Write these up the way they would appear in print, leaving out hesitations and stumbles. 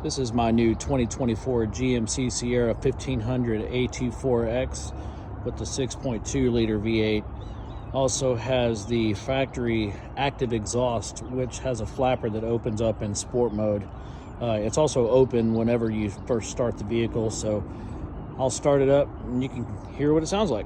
This is my new 2024 GMC Sierra 1500 AT4X with the 6.2 liter V8. Also has the factory active exhaust, which has a flapper that opens up in sport mode. It's also open whenever you first start the vehicle, so I'll start it up and you can hear what it sounds like.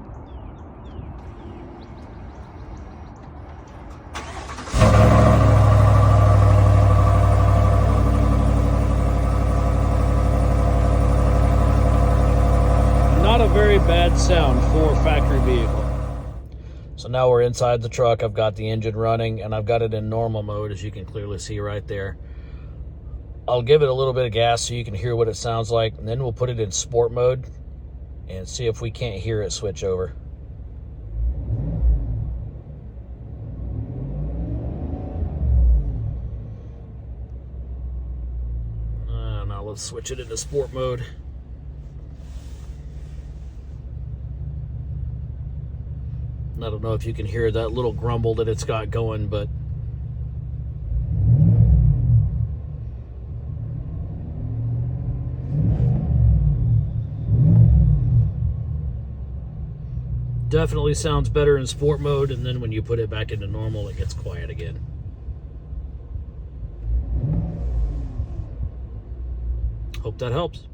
Not a very bad sound for a factory vehicle. So now we're inside the truck. I've got the engine running and I've got it in normal mode, as you can clearly see right there. I'll give it a little bit of gas so you can hear what it sounds like, and then we'll put it in sport mode and see if we can't hear it switch over. Now let's switch it into sport mode. I don't know if you can hear that little grumble that it's got going, but definitely sounds better in sport mode, and then when you put it back into normal, it gets quiet again. Hope that helps.